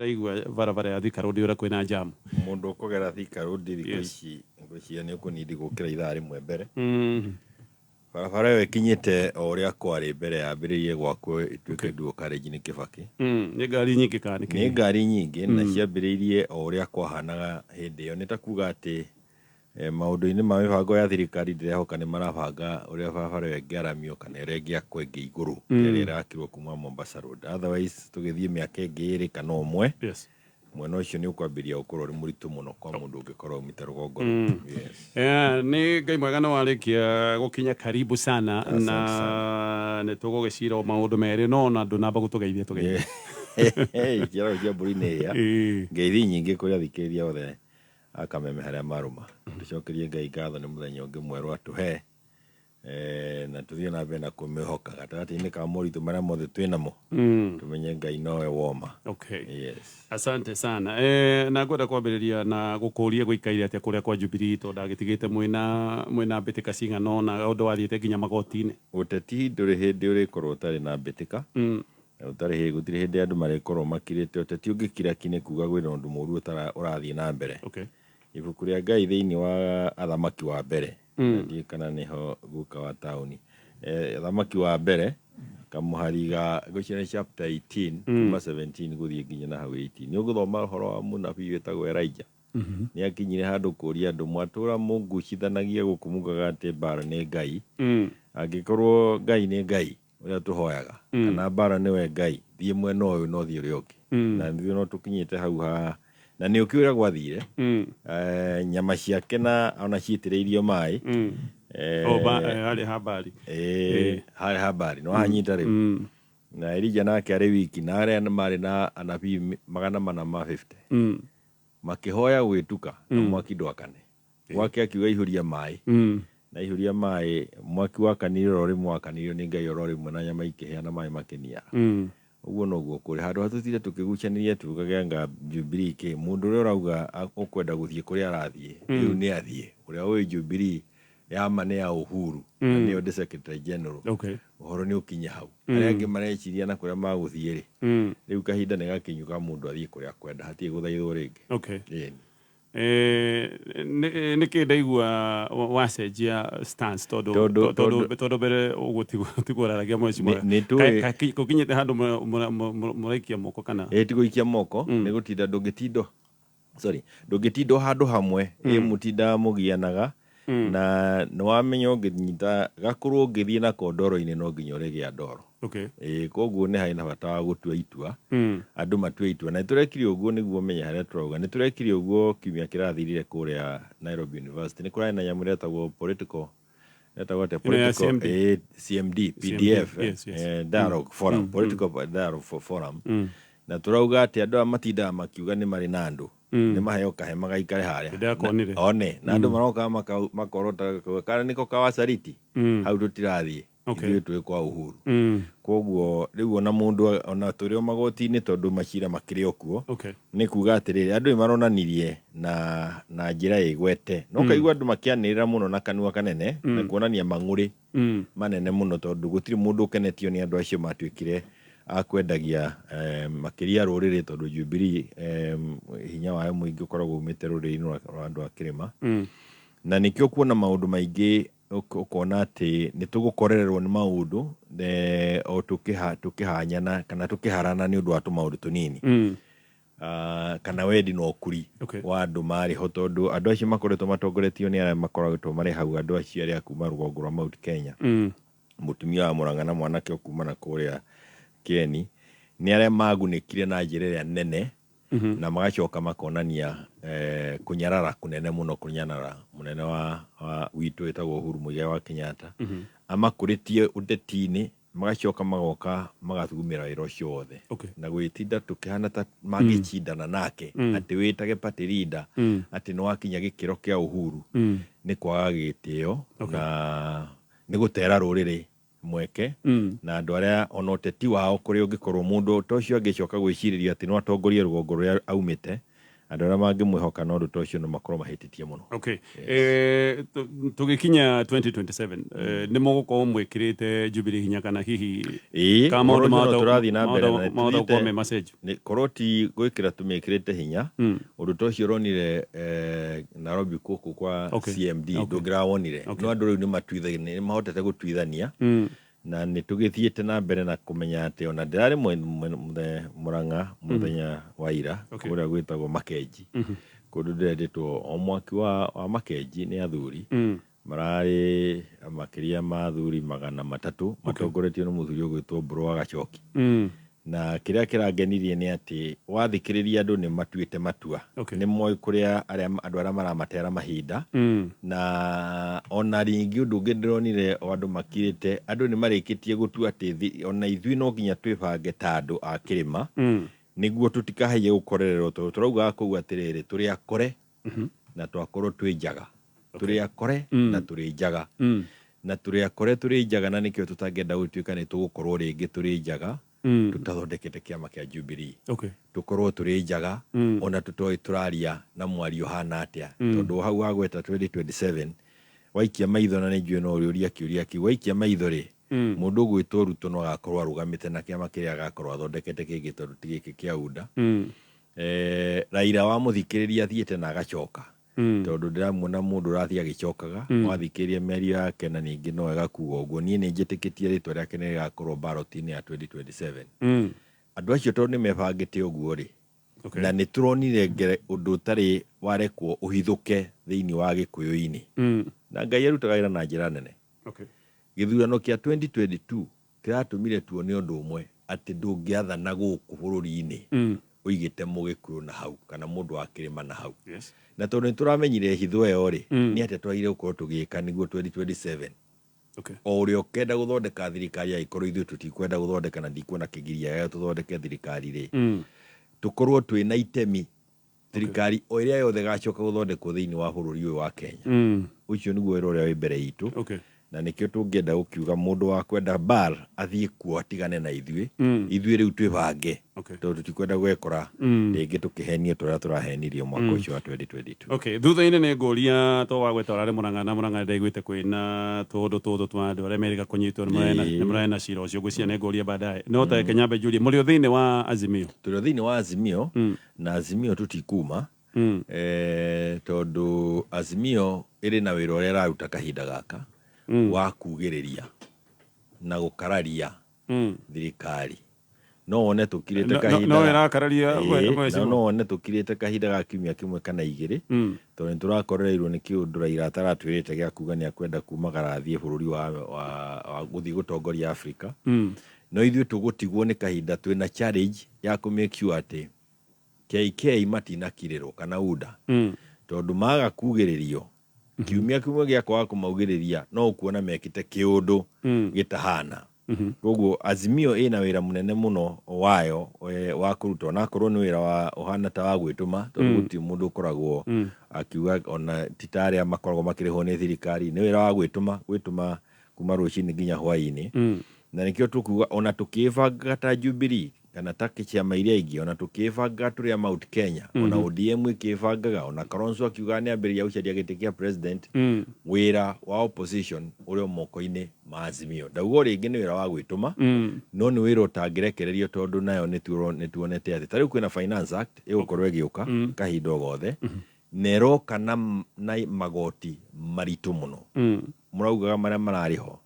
Igua barabara ya Thika Road ura kwina jamu. Mundu ukugera Thika Road thikũ ici ngwĩciria nĩ ũkũnindi gũkĩra ithaa rĩmwe mbere. Barabara ĩyo ĩkinyĩte o ũrĩa kwarĩ mbere yambĩrĩirie gwakwo ĩtuĩke dual carriage nĩ Kĩbakĩ. Nĩ ngari nyingĩ kana nĩ nĩ ngari nyingĩ na ciambĩrĩirie o ũrĩa kwahanaga hĩndĩ ĩyo. Nĩ ta kuga atĩ maũndũ-inĩ ma mĩbango ya thirikari ndĩrehoka nĩ marabanga ũrĩa barabara ĩyo ĩngĩaramio kana ĩrĩa ĩngĩakwo ĩngĩ igũrũ ĩrĩa ĩrakirwo kuma Mombasa Road. Otherwise tũgĩthiĩ mĩaka ĩngĩ ĩrĩ kana ũmwe mwena ũcio nĩ ũkwambĩrĩria gũkorwo ũrĩ mũritũ mũno kwa mũndũ ũngĩkorwo umĩte rũgongo. Nĩ Ngai mwega nĩ warĩkia gũkinya karibu sana na nĩ tũgũgĩcira maũndũ merĩ no na ndũnamba gũtũgeithia tũgeithia. Kĩarago kĩa mbũri nĩ ĩa ngeithi nyingĩ kũrĩ athikĩrĩria othe akameme harĩa marũma. Tũcokerie Ngai ngatho nĩ mũthenya ũngĩ mwerũ atũhe na tũthiĩ na mbere na kũmĩhoka gatagatĩ-inĩ ka moritũ marĩa mothe twĩnamo tũmenye Ngai nowe woma. Asante sana. Na ngwenda kwambĩrĩria na gũkũria gwĩkaire atĩa kũrĩa kwa Jubilee tondũ ndagĩtigĩte mwĩna mbĩtĩka cigana ũna ũndũ wathiĩte nginya magoti-inĩ. Ũteti ndũrĩ hĩndĩ ũrĩkorwo ũtarĩ na mbĩtĩka. Gũtirĩ hĩndĩ andũ marĩkorwo makirĩte. Ũteti ũngĩkira nĩ kuga gwĩna ũndũ mũru ũrathiĩ na mbere. Ibuku rĩa Ngai thĩinĩ wa athamaki wa mbere ndiĩ kana nĩho guka wa taũni athamaki wa mbere kamuhari ga gwĩciria chapter 18 kuma 17 gũthiĩ nginya na hau 18 nĩ ũgũthoma ũhoro wa mũnabii wĩtagwo Elijah. Nĩ akinyire handũ kũria andũ mwatũra mũngucithanagia gũkũ mugaga atĩ mbara nĩ Ngai. Angĩkorwo Ngai nĩ Ngai ũrĩa tũhoyaga kana mbara nĩwe Ngai thiĩ mwena ũyũ no thiĩ ũrĩa ũngĩ. Na ithuĩ no tũkinyĩte hau ha na nĩ ũkĩ ũrĩa gwathire nyama ciake na ona ciitĩrĩirio maĩ harĩ habari harĩ habari no hanyita rĩu. Na Elijah nake arĩ wiki na arĩa marĩ na anabii 450 makĩhoya gwĩtuka na mwaki ndwakane. Gwake akiuga ihũria maĩ na ihũria maĩ mwaki wakanire ro rĩmwe wakanirio nĩ Ngai oro rĩmwe na nyama ikĩhĩa na maĩ makĩniara. Ũguo noguo kũrĩ handũ hatũtire tũkĩgucanĩria tugaga anga Jubilee kĩ mũndũ ũrĩa ũrauga ũkwenda gũthiĩ kũrĩa arathiĩ rĩu nĩ athiĩ. Ũrĩa ũĩ Jubilee yama nĩ ya Uhoro na nĩyo ndĩ Secretary General. Ũhoro nĩ ũkinye hau arĩa angĩ mareciria na kũrĩa magũthiĩ rĩ rĩu kahinda nĩ gakinyu ka mũndũ athiĩ kũrĩa kwenda hatirĩ gũthaithwo rĩngĩ. Nĩkĩ ndaigua wacenjia stance tondũ mbere ũgũtigũraragia mweciria gũkinyĩte handũ mũraikia moko kana ti gũikia moko nĩ gũtinda ndũngĩtinda handũ hamwe mũtinda mũgianaga na nĩwamenya ũngĩnyita gakũrũ ũngĩthiĩ na kondoro-inĩ no nginya ũrĩgĩa ndoro. Koguo nĩ harĩ na bata wa gũtua itua andũ matue itua na nĩtũrekire ũguo nĩguo menye harĩa tũrauga. Nĩtũrekire ũguo kiumia kĩrathirire kũrĩa Nairobi University nĩ kũrarĩ na nyamũ ĩretagwo political CMD PDF dialogue forum political dialogue forum na tũrauga atĩ andũ aya matindaga makiuga nĩ marĩ na andũ nĩ maheo kahe magaikare harĩa one na andũ maroka makorota kana nĩko kawacariti hau tũtirathiĩ ithuĩ twĩ kwa Uhuru. Koguo rĩu ona mũndũ ona tũrĩ o magoti-inĩ tondũ macira makĩrĩ o kuo nĩ kuga atĩrĩrĩ andũ nĩmaronanirie na njĩra ĩgwete no kaigua andũ makĩanĩrĩra mũno na kanua kanene na kuonania mang'ũrĩ manene mũno tondũ gũtirĩ mũndũ ũkenetio nĩ andũ acio matuĩkire akwendagia makĩria rũrĩrĩ tondũ Jubilee hinya wayo mũingĩ ũkoragwo umĩte rũrĩrĩ-inĩ rwa andũ a kĩrĩma na nĩkĩo kuona maũndũ maingĩ ũkona atĩ nĩ tũgũkorererwo nĩ maũndũ o tũkĩhanyana kana tũkĩharana nĩ ũndũ wa tũmaũndũ tũnini kana wendi na ũkuri wa andũ marĩ ho tondũ andũ acio makoretwo matongoretio nĩ arĩa makoretwo marĩ hau andũ acio arĩa kuma rũgongo rwa Mount Kenya mũtumia wa Mũrang'a na mwanake kuma na kũrĩa Kioni nĩ arĩa magunĩkire na njĩra ĩrĩa nene na magacoka makonania kũnyarara kũnene mũno kũnyarara mũnene wa witũ wĩtagwo Uhuru Muigai wa Kenyatta amakũrĩtie ũteti-inĩ magacoka magoka magathugumĩra wĩra ũcio wothe na gwĩtinda tũkĩhana ta magĩcindana nake atĩ wĩtage party leader atĩ nĩ wakinya gĩkĩro kĩa Uhuru nĩ kwaga gĩtĩo na nĩ gũtera rũrĩrĩ mweke na andũ arĩa ona ũteti wao kũrĩa ũngĩkorwo mũndũ ta ũcio angĩcoka gwĩcirĩria atĩ no atongorie rũgongo rũrĩa aumĩte andu aria mangimwihoka no ndu ucio no makorwo mahititie muno. Okay. Tugikinya 2027 ni mugukorwo mwikirite Jubilee hinya kana hihi kama maundu turathii na mbere na tuthite message ni koroti gwikira tumikirite hinya undu ucio ronire Nairobi kuku kwa CMD ndungirawonire no andu riu ni matuithania ni mahotete gutwithania na ni tugithiete na mbere na kumenya ati ona ndirari Murang'a muthenya wa ira kuria gwitagwo Makenji kundu ndiretwo o mwaki wa Makenji ni athuri marari makiria ma athuri 300 matongoretio ni muthuri ugwitwo Mburu wa Gachoki na kiria kirangenirie ni ati wathikiriria andu ni matuite matua ni moi kuria andu aria maramatera mahinda na ona ringi undu ungi ndironire andu makirite andu ni marikitie gutua ati ona ithui no nginya twibange ta andu a kirima niguo tutikahaye gukorererwo turauga kugu atiriri turi akore na twakorwo twi njaga turi akore na turi njaga na turi akore turi njaga na nikio tutangenda gutuika ni tugukorwo ringi turi njaga tutathondekete kiama kia Jubilee tukorwo turi njaga ona tutoi turaria na mwario hana atia tondu hau wagweta 2027 waikia maitho na ninjue no uria kiuria ki waikia maitho ri mundu gwitwo Ruto no agakorwo arugamite na kiama kiria agakorwo athondekete kigi tondu tigiki kia UDA Raila wa muthikiriria thiete na agacoka tondu ndiramuona mundu rathia gicokaga wathikiria merio yake na ningi no egakuga uguo nie ni njitikitie ritwa riake ni gakorwo ballot-ini ya 2027 andu acio tondu ni mebangite uguo ri na ni turonire undu utari warekwo uhithuke thiini wa gikuyu-ini na Ngai arutaga wira na njira nene githurano kia 2022 kiratumire tuone undu umwe ati ndungiathana guku bururi-ini uigite mugikuyu na hau kana mundu wa kirima na hau na tondu ni turamenyire hitho eyo ri ni ati twagire gukorwo tugika niguo 2027 o uria ukenda guthondeka thirikari ya ikorwo ithu tutikwenda guthondeka na ndikuona kigiria ya tuthondeke thirikari ri tukorwo twina itemi thirikari o iria yothe gacoka guthondekwo thiini wa bururi uyu wa Kenya ucio niguo wira uria wi mbere itu na nikio tungienda gukiuga mundu wa kwenda bar athie kuo atigane na ithui riu twibange tondu tutikwenda gwekora ringi tukihenie turia turahenirie mwaka ucio wa 2022 thutha-ini ni nguria to wagweta urari Murang'a na Murang'a ndaiguite kwina tundu twa andu aria merika kunyitwo ni murena cira ucio ngwiciria ni nguria baadaye no ta Kenyambe Julia muri thiini wa Azimio turi thiini wa Azimio na Azimio tutikuma tondu Azimio iri na wira uria raruta kahinda gaka wa kugiriria na gukararia thirikari no one tukirite kahinda no irakararia no one tukirite kahinda ga kiumia kimwe kana igiri tondu turakorereirwo ni kiundu Raila ataratwirite gia kuga ni akwenda kumagara athie bururi wa guthii gutongoria Africa no ithuĩ tugutigwo ni kahinda twina challenge ya ku make sure ati KK matinakirirwo kana UDA tondu maga kugiririo kiumia kimwe gia kwa kumaugiriria no ukuona mekite kiundu gitahana koguo Azimio ina wira munene muno wayo wa kuruta na korwo ni wira wa uhana ta wa gwituma tondu guti mundu ukoragwo akiuga ona titaria makoragwo makiriho ni thirikari ni wira wa gwituma kuma rucini nginya hwaini na nikio tukuga ona tukibanga ta Jubilee kana take ciama iria ingi ona tukibanga turia Mount Kenya ona ODM ikibangaga ona Kalonzo akiuga ni ambiria ucaria giti kia president wira wa opposition urio moko-ini ma Azimio ndaugo ringi ni wira wa gwituma no ni wira utangirekererio tondu nayo ni tuonete ati tariu kwina Finance Act igukorwo igiuka kahinda gothe nero kana na magoti maritu muno muraugaga maria marariho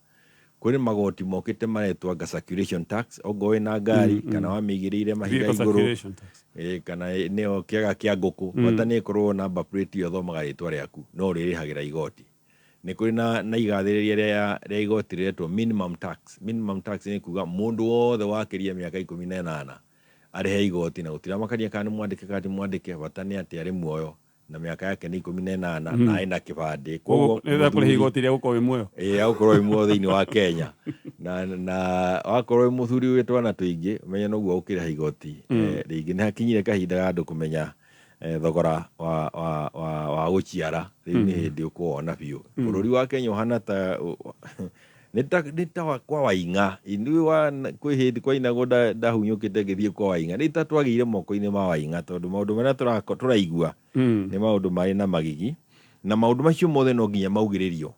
kuri magoti mokite maretwa circulation tax ogowe na ngari kana wamigirire mahiga iguru kana neo kiaga kia nguku watani korwo number plate yo thomaga ritwa riaku no ririhagira igoti ni kuri na igathiriria ria igoti retwo minimum tax ni kuga mundu wothe wakiria miaka 18 arihe igoti na gutira makania kana mwandike watani ati ari muoyo na miaka yake ni 18 na ina kibande koguo nda kuri igoti ria gukorwo muoyo gukorwo muoyo thiini wa Kenya na wakorwo muthuri witwa na tuingi menya noguo ukira igoti ringi ni hakinyire kahinda ga andu kumenya thogora wa guciara riu ni hindi ukuona biu bururi wa Kenya uhana ta nita kwa wainga indu wa kwihindi kwa inago ndahunyukite ngithie kwa wainga nita twagire moko-ini ma wainga tondu maundu maria turaigua ni maundu mari na magigi na maundu macio mothe no nginya maugiririo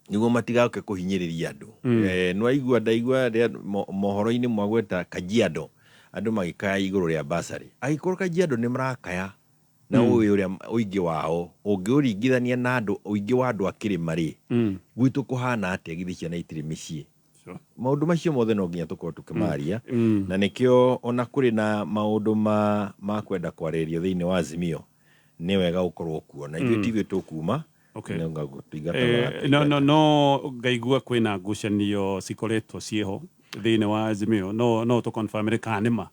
niguo matigaoke kuhinyiriria andu no ndaigua mohoro-ini mwagweta Kajiado andu magikaya iguru ria basari agikorwo Kajiado ni marakaya na uria uingi wao ungiuringithania na andu uingi wa andu akirima ri gwitu kuhana atia githi ciana itiri micii maundu macio mothe no nginya tukorwo tukimaria na nikio ona kuri na maundu ma kwenda kwaririo thiini wa Azimio ni wega ukorwo kuo na ithuĩ tigwe tukuma no ngaigua kwina ngucanio cikoretwo cieho thiini wa Azimio no to confirm kana nima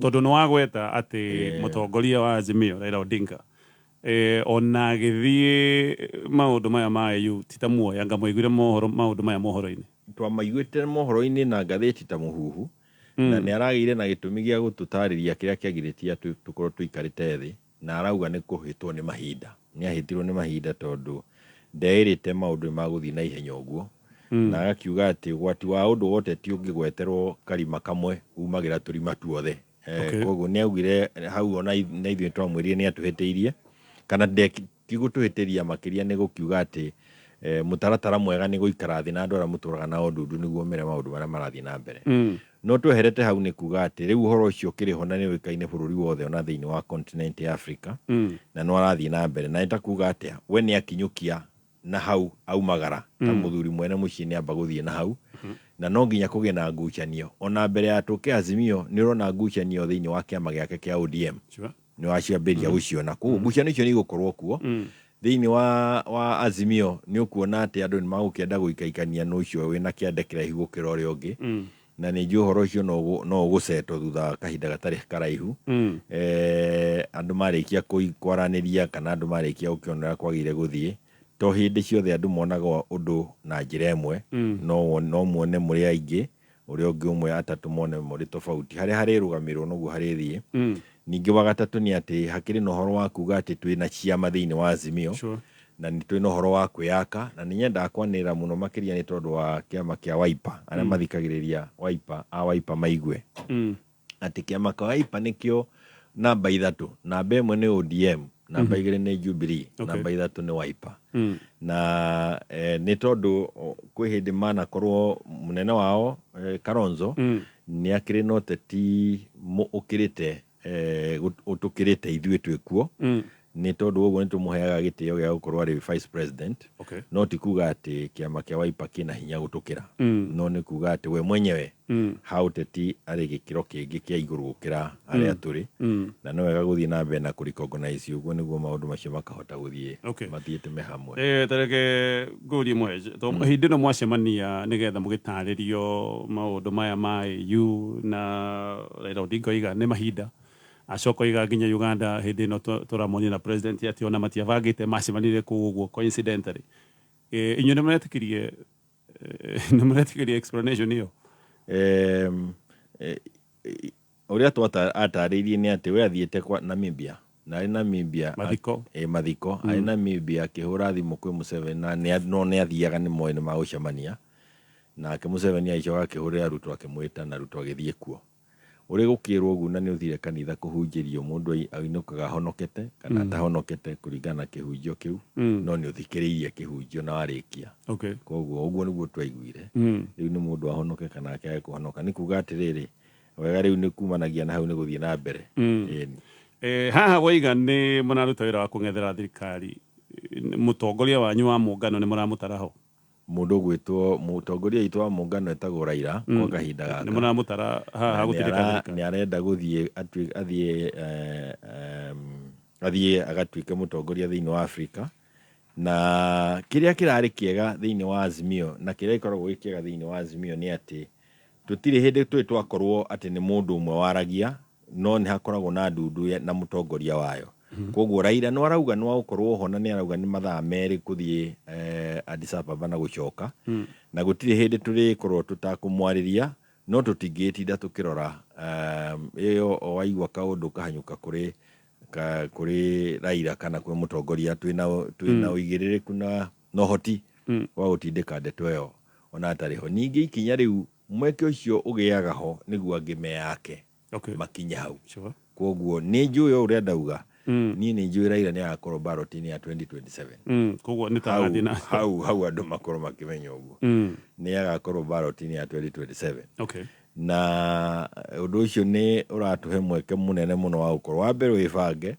tondu no wagweta ati mutongoria wa Azimio Raila Odinga ona githie maundu maya ma yu titamuo yanga muiguire mohoro maundu maya mohoro-ini twamaiguite mohoro-ini na ngatheti ta muhuhu na ni aragire na gitumi gia gututariria kiria kiagiritie tukorwo tuikarite thi na arauga ni kuhitwo ni mahinda ni ahitirwo ni mahinda tondu ndeirite maundu maguthii na ihenya uguo na agakiuga ati gwati wa undu wote ti ungigweterwo karima kamwe umagira turima tuothe koguo ni augire hau ona na ithuĩ twamwirire ni atuhitiirie kana ndekigutuhitiria makiria ni gukiuga ati mutaratara mwega ni guikara thi na andu aria muturaga na undu niguo mere maundu maria marathii na mbere no tweherete hau ni kuga ati riu uhoro ucio kiriho na ni wikaine bururi wothe ona thiini wa continent ya Africa na no arathii na mbere na ita kuga ati we ni akinyukia na hau aumagara ta muthuri mwene mucii ni amba guthii na hau na no nginya kuge na ngucanio ona mbere ya tuke Azimio ni rona ngucanio thiini wa kiama giake kia ODM ni waciambiria guciona kuo ngucanio icio ni igukorwo kuo thiini wa Azimio ni ukuona ati andu ni magukienda guikaikania no ucio wina kiande kiraihu gukira uria ungi na ni nju horo ucio no guceto thutha kahinda gatari karaihu andu marikia kwaraniria kana andu marikia gukionera kwagire guthie to hindi ciothe andu monaga undu na njira imwe no muone muri aingi uria ungi umwe atatu mone muri tofauti hari rugamirwo noguo hari thie ningi wa gatatu ni ati hakiri no horo wa kuga ati twina ciama thiini wa Azimio na ni twina horo wa kwiyaka na ni nyenda kwanira muno makiria ni tondu wa kiama kia Wiper aria mathikagiriria Wiper maigue ati kiama kia Wiper nikio namba 3 namba 1 ni ODM namba 2 ni Jubilee namba 3 ni Wiper na ni tondu kwi hindi mana korwo munene wao Kalonzo ni akiri no teti ukirite utukirite ithuĩ twikuo ni tondu uguo ni tumuheaga gitio gia gukorwo ari vice president no ti kuga ati kiama kia Wiper kina hinya gutukira no ni kuga ati we mwenyewe hau teti ari gikiro kingi kia iguru gukira aria turi na no wega guthii na mbere na kuricognize uguo niguo maundu macio makahota guthii mathiite me hamwe tareke nguri mwe to hindi no mwacemania nigetha mugitaririo maundu maya ma yu na Raila Odinga iga ni mahinda acoko iga nginya Uganda hindi no turamonia na president ati ona matiavagite macemanire kuguo coincidentally inyo nemuretikirie explanation hiyo uria atariirie ni ati we athiite kwa Namibia na ari Namibia mathiko ari Namibia akihura thimu kwi Museveni na ni athiaga ni moene ma gucemania na ake Museveni aicoka akihurira Ruto akimwita na Ruto agithie kuo uri gukirwo ugu na ni uthire kanitha kuhunjirio mundu ainukaga honokete kana atahonokete kuringana kihunjio kiu no ni uthikiririe kihunjio na warikia koguo uguo niguo twaiguire riu ni mundu ahonoke kana ake kuhonoka ni kuga atiriri wega riu ni kumanagia na hau ni guthie na mbere haha waiga ni munaruta wira wa kungethera thirikari mutongoria wanyu wa muungano ni muramutaraho mundu gwitwo mutongoria itu wa muungano etagwo Raila kwa kahinda gaka ni muramutara haha gutirika ni arenda guthie athie agatuike mutongoria thiini wa Africa na kiria kirari kiega thiini wa Azimio na kiria ikoragwo gikiega thiini wa Azimio ni ati tutire hindi twakorwo ati ni mundu umwe waragia no ni hakoragwo na ndundu na mutongoria wayo koguo Raila no arauga no gukorwo ho na ni arauga ni mathaa meri kuthie Addis Ababa na gucoka na gutire hindi turi korwo tutakumwariria no tutingitinda tukirora iyo waigwa kaundu kahanyuka kuri Raila kana kwi mutongoria twina uigiririku na no hoti wa gutindika ndeto iyo ona atariho ningi ikinya riu mweke ucio ugiaga ho niguo ngime yake makinya hau koguo ni njui uria ndauga ni njui Raila ni agakorwo ballot-ini ya 2027 koguo ni tagathina hau andu makorwo makimenya uguo ni agakorwo ballot-ini ya 2027 na undu ucio ni uratuhe mweke munene muno wa gukorwo wa mbere wibange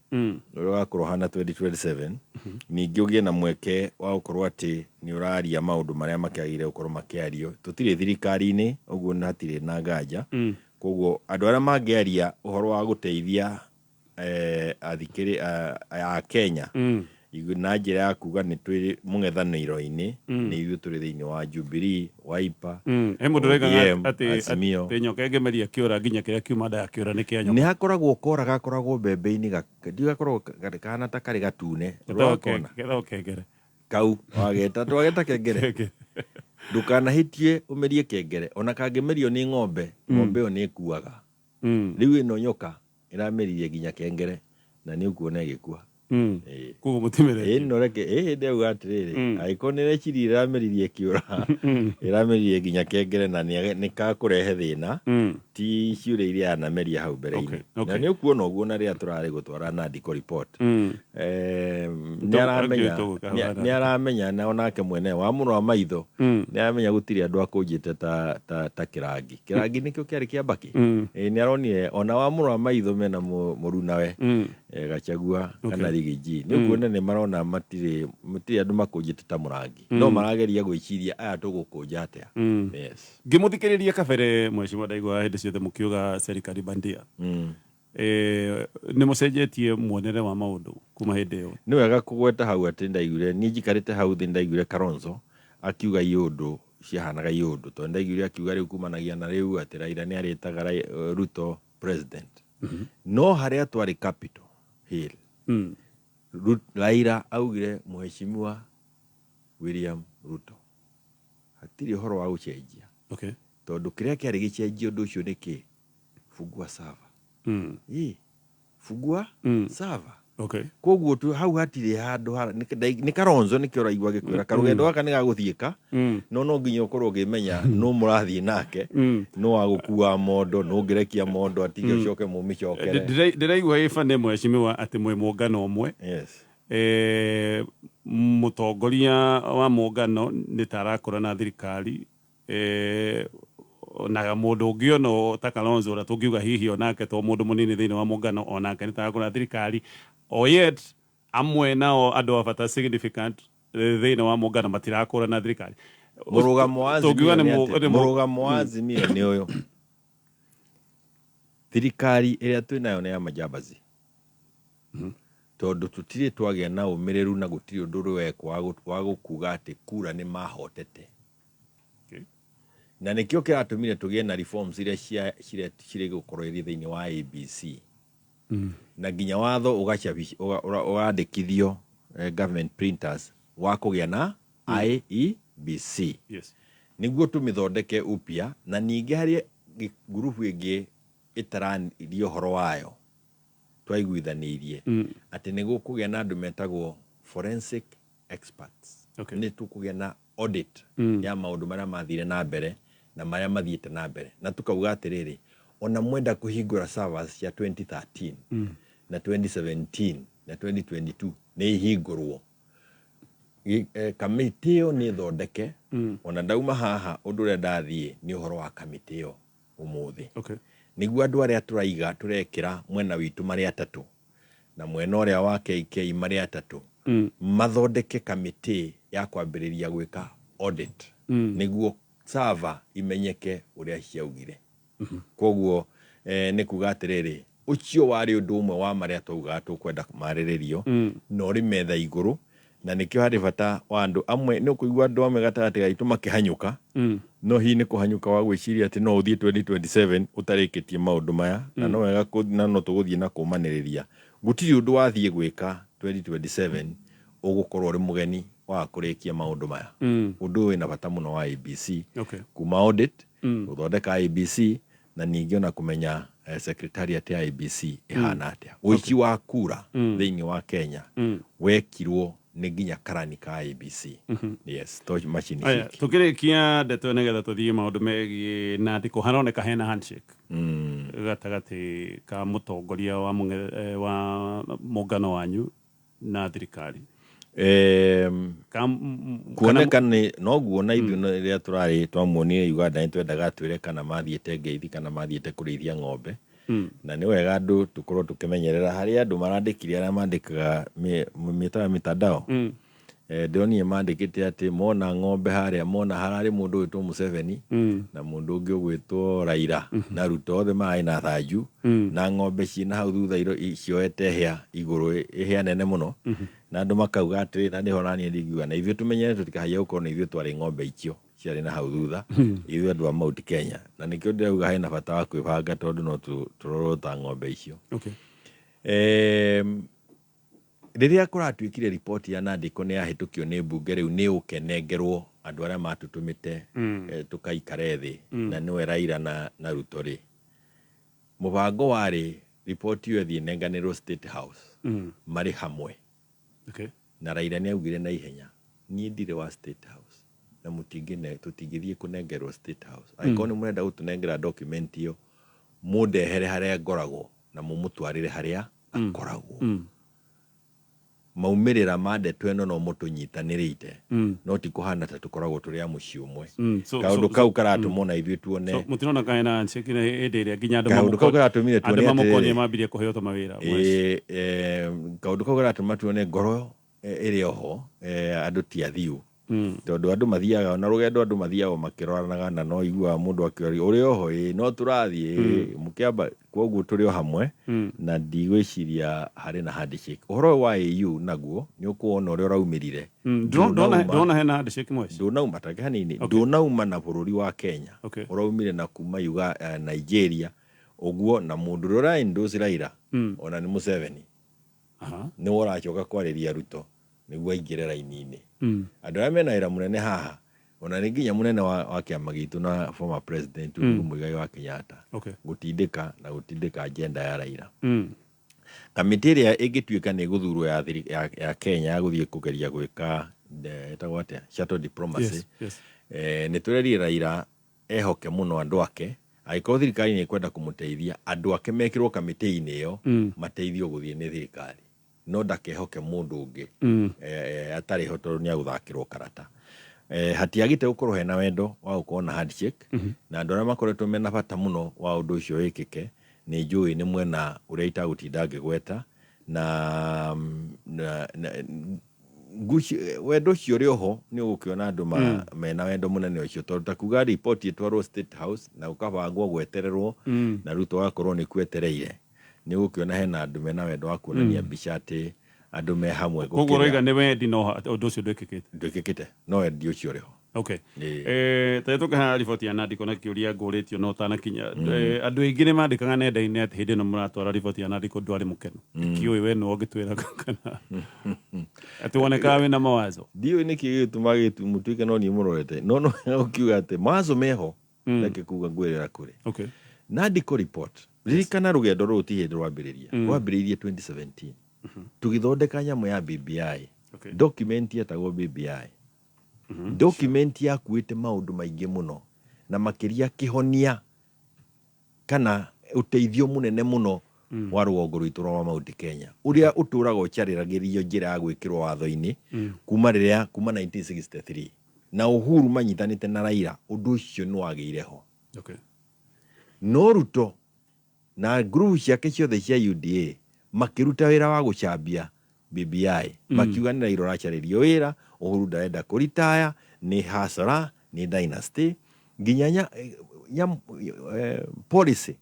uria wakorwo hana 2027 ningi ugie na mweke wa gukorwo ati ni uraria maundu maria makiagire gukorwo makiario tutire thirikari-ini uguo natire na nganja koguo andu aria mangiaria uhoro wa guteithia athikiri a Kenya na njira ya kuga ni twi mungethaniro-ini ni ithu turi thiini wa Jubilee Wiper mundu rega ati nyoka ngemeria kiura nginya kiria kiuma nda kiura ni kia nyoka ni hakoragwo kora gakoragwo mbembe-ini ndigakorwo kana ta kari gatune getha kengere kau twageta kengere ndukanahitie umerie kengere ona kangemerio ni ng'ombe ĩyo ni ikuaga riu ino nyoka irameririe nginya kengere na ni ukuona igikua kugo mutimire no reke ndeu atiriri aikonere chiri irameririe kiura irameririe nginya kengere na ni kakurehe thina ti ciure iria anameria hau mbere-ini na ni ukuona uguo na ria turari gutwara Nandi report ni aramenya na onake mwene wa muno wa maitho ni aramenya gutiri andu akunjite ta kirangi nikio kiari kiambaki ni aronire ona wa muno wa maitho mena murunawe Gachagua kana Rigiji ni ukuona ni marona matiri andu makunjite ta murangi no marageria gwiciria aya tugukunja atia ngimuthikiriria kabere mheshimiwa ndaigua hindi ciothe mukiuga serikali bandia ni mucenjetie muonere wa maundu kuma hindi iyo ni wega kugweta hau ati ndaigure ni njikarite hau thi ndaigure Kalonzo akiuga iundu ciahanaga iundu to ndaigure akiuga riu kumanagia na riu ati Raila ni aritaga Ruto president no haria twari capital hill Raila augire mheshimiwa William Ruto hatiri uhoro wa gucenjia tondu kiria kiari gicenjio undu ucio niki fungua sava fungua sava koguo tu hau hatiri handu ni Kalonzo nikio raigua gikwira karugendo gaka ni gaguthiika no nginya ukorwo ngimenya no murathie nake no agukua mondo no ngirekia mondo atige coke mumicokere ndiraigua ifane mheshimiwa ati mwe muungano umwe mutongoria wa muungano ni tarakora na thirikari na mundu ungi ono ta Kalonzo ura tungiuga hihi onake to mundu munini thiini wa muungano onake ni tarakora thirikari yet amwe nao andu abata significant thiini wa muungano matirakora na thirikari murugamo wa Azimio ni uyu thirikari iria twinayo ni ya majambazi tondu tutire twagia na umireru na gutiri undu rwekwa wa gukuga ati kura ni mahotete na nikio kiratumire tugie na reforms iria cire gukorwo iri thiini wa ABC na nginya watho ugaandikithio government printers wa kugia na IEBC niguo tumithondeke upya na ningi hari grupu ingi itarario horo wayo twaiguithanirie ati niguo kugia na andu metagwo forensic experts ni tukugia na audit ya maundu maria mathire na mbere na maria mathiete na mbere na tukauga atiriri ona mwenda kuhingura servers ya 2013 na 2017 na 2022 ni ihingurwo kamiti iyo ni thondeke ona ndauma haha undu ria ndathie ni uhoro wa kamiti iyo umuthi niguo andu aria turaiga turekira mwena witu mari atatu na mwena uria wa KK mari atatu mathondeke kamiti ya kwambiriria gwika audit niguo server imenyeke uria ciaugire koguo ni kuga atiriri ucio wari undu umwe wa maria tuga tukwenda mariririo no ri metha iguru na nikio hari bata wa andu amwe ni kuigua andu amwe gatagati gaitu makihanyuka no hi ni kuhanyuka wa gwiciria ati no uthie 2027 utarikitie maundu maya na no wega na no tuguthie na kumaniriria gutiri undu wathie gwika 2027 ugukorwo ri mugeni wa kurikia maundu maya undu wina bata muno wa ABC kuma audit uthondeka ABC na ningi ona kumenya secretariat ya ABC ihana atia uici wa kura thiini wa Kenya wekirwo nĩ nginya karani ka ABC. Yes, to macini ciki. Tukirikia ndeto nigetha tuthie maundu megie na ndiko haroneka hena handshake gatagati ka mutongoria wa muungano wanyu na thirikari. Kuoneka no guona ithuĩ rĩrĩa tũrarĩ twamuonire Uganda nĩ twendaga twĩre kana mathiĩte ngeithi kana mathiĩte kũrĩithia ng'ombe. Na nĩ wega andũ tũkorwo tũkĩmenyerera harĩa andũ marandĩkire arĩa mandĩkaga mitandao. Ndĩronire mandĩkĩte atĩ mona ng'ombe harĩa mona hararĩ mũndũ wĩtwo Museveni na mũndũ ũngĩ ũgwĩtwo Raila na Ruto othe marĩ na thanju na ng'ombe ciĩ na hau thutha cioete hĩa igũrũ hĩa nene mũno. Na andũ makauga atĩ na nĩho naniĩ ndingiuga na ithuĩ tũmenyere tũtikahaia gũkorwo na ithuĩ twarĩ ng'ombe icio ciarĩ na hau thutha ithuĩ andũ a Mount Kenya. Na nĩkĩo ndĩrauga hena bata wa kwĩbanga tondũ no tũrorwo ta ng'ombe icio. Rĩrĩa kũratuĩkire ripoti ya Nandĩko nĩ yahĩtũkio nĩ mbunge rĩu nĩ ũkenengerwo andũ arĩa matũtũmĩte tũkaikare thĩ na nĩwe Raila na Ruto rĩ. Mũbango warĩ ripoti ĩyo ĩthiĩ nenganĩrwo State House marĩ hamwe. Na Raila nĩ augire na ihenya niĩ ndirĩ wa State House na tũtingĩthiĩ kũnengerwo State House. Angĩkorwo nĩ mũrenda gũtũnengera document ĩyo mũndehere harĩa ngoragwo na mũmũtwarĩre harĩa akoragwo. Maumĩrĩra ma ndeto ĩno no mũtũnyitanĩrĩte no ti kũhana ta tũkoragwo tũrĩ a mũciĩ ũmwe. Kaũndũ kau karatũmwo na ithuĩ tuone mũtirona kana handshake hĩndĩ ĩrĩa nginya kaũndũ kau karatũmire tuone andũ mamũkonie mambirie kũheo ta mawĩra. Kaũndũ kau karatũma tuone ngoro ĩrĩ oho andũ ti athiũ. Tondũ andũ mathiaga na rũgendo andũ mathiaga makĩroranaga na no iguaga mũndũ akĩoria ũrĩ oho no tũrathiĩ mũkĩamba koguo tũrĩ o hamwe na ndigwĩciria harĩ na handshake. Ũhoro wa AU naguo nĩ ũkuona ũrĩa ũraumĩrire. Ndona hena handshake mweci. Ndũnauma ta hanini. Ndũnauma na bũrũri wa Kenya. Ũraumire na kuma Nigeria ũguo na mũndũ ũrĩa ũra-endorse Raila ona nĩ Museveni. Nĩ ũracoka kwarĩria Ruto nĩguo aingĩre raini-inĩ. Andũ arĩa mena wĩra mũnene haha ona nĩ nginya mũnene wa kĩama gitũ na former president Muigai wa Kenyatta gũtindĩka agenda ya Raila. Kamĩtĩ ĩrĩa ĩngĩtuĩka nĩ gũthurwo ya Kenya ya gũthiĩ kũgeria gwĩka etagwo atĩa shuttle diplomacy. Nĩ tũrerire Raila ehoke mũno andũ ake angĩkorwo thirikari nĩ kwenda kũmũteithia andũ ake mekĩrwo kamĩtĩ-inĩ ĩyo mateithio gũthiĩ nĩ thirikari. No ndakehoke mũndũ ũngĩ atarĩ ho tondũ nĩ agũthakĩrwo karata. Hatiagĩte gũkorwo hena wendo wa gũkorwo na handshake na andũ arĩa makoretwo mena bata mũno wa ũndũ ũcio wĩkĩke nĩ njũĩ nĩ mwena ũrĩa itagũtinda ngĩgweta na wendo ũcio ũrĩ oho nĩ ũgũkĩona andũ mena wendo mũnene ũcio tondũ ta kuga ripoti ĩtwarwo State House na ũkabangwo gwetererwo na Ruto agakorwo nĩ kwetereire. Nĩ gũkĩona hena andũ mena wendo wa kuonania mbica atĩ andũ me hamwe. Koguo roiga nĩ wendi no ũndũ ũcio ndwĩkĩkĩte no wendi ũcio ũrĩ ho. Tũrĩ tũkĩhana riboti ya Nandĩko na kĩũria ngũrĩtio no ũtanakinya. Andũ aingĩ nĩ mandĩkaga nenda-inĩ atĩ hĩndĩ ĩno mũratwara riboti ya Nandĩko ndwarĩ mũkenu. Kĩũĩ we nĩwe ũngĩtwĩra kana atĩ wonekaga wĩna mawazo. Ndiũĩ nĩkĩ gĩtũma mũtuĩke no niĩ mũrorete no ũkiuga atĩ mawazo meho reke kuga ngwĩrĩra kũrĩ. Nandĩko report ririkana rũgendo rũrũ ti hĩndĩ rwambĩrĩirie 2017 tũgĩthondeka nyamũ ya BBI. Document yetagwo BBI. Document yakuĩte maũndũ maingĩ mũno na makĩria kĩhonia kana ũteithio mũnene mũno wa rũgongo rwitũ rwa Mount Kenya ũrĩa ũtũraga ũcarĩragĩrio njĩra ya gwĩkĩrwo watho-inĩ kuma 1963 na Uhuru manyitanĩte na Raila ũndũ ũcio nĩ wagĩire ho. No Ruto na group ciake ciothe cia UDA makĩruta wĩra wa gũcambia BBI makiuga nĩ Raila ũracarĩrio wĩra Uhuru ndarenda kũritaya nĩ hasara nĩ dynasty nginya policy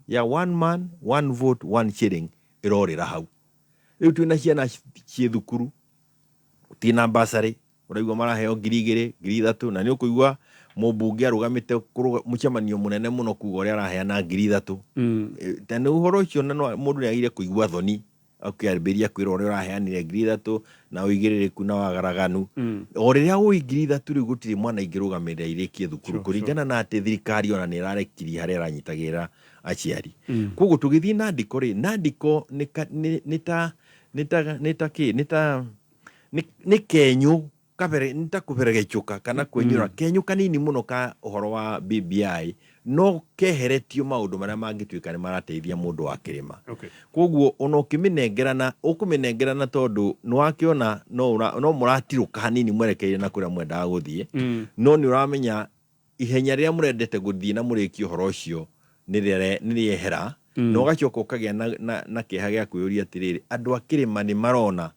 ya one man one vote one shilling ĩrorĩra hau. Rĩu twĩna ciana ciĩ thukuru tina basarĩ ũraigua maraheo 2,000 3,000 na nĩ ũkũigua mũmbunge arũgamĩte mũcemanio mũnene mũno kuga ũrĩa araheana 3,000. Tena ũhoro ũcio mũndũ nĩ agire kũigua thoni akĩambĩrĩria kwĩra ũrĩa ũraheanire 3,000 na ũigĩrĩrĩku na wagaraganu. O rĩrĩa ũĩ 3,000 rĩu gũtirĩ mwana ingĩrũgamĩrĩra irĩkie thukuru kũringana na atĩ thirikari ona nĩ ĩrarekirie harĩa ĩranyitagĩrĩra aciari. Koguo tũgĩthiĩ Nandĩko rĩ Nandĩko ni kenyu kabere nitakubere gechuka kana kwenyura kenyu kanini muno ka uhoro wa BBI no keheretio maundu maria mangituika ni marateithia mundu wa kirima. Koguo ono kiminengerana ukuminengerana tondu nwakiona no muratiruka hanini mwerekeire na kuria mwendaga guthie no ni uramenya ihenya ria murendete guthie na muriki uhoro ucio niriehera no gachoka ukagia na kiha gia kuyuria atiriri andu akirima ni marona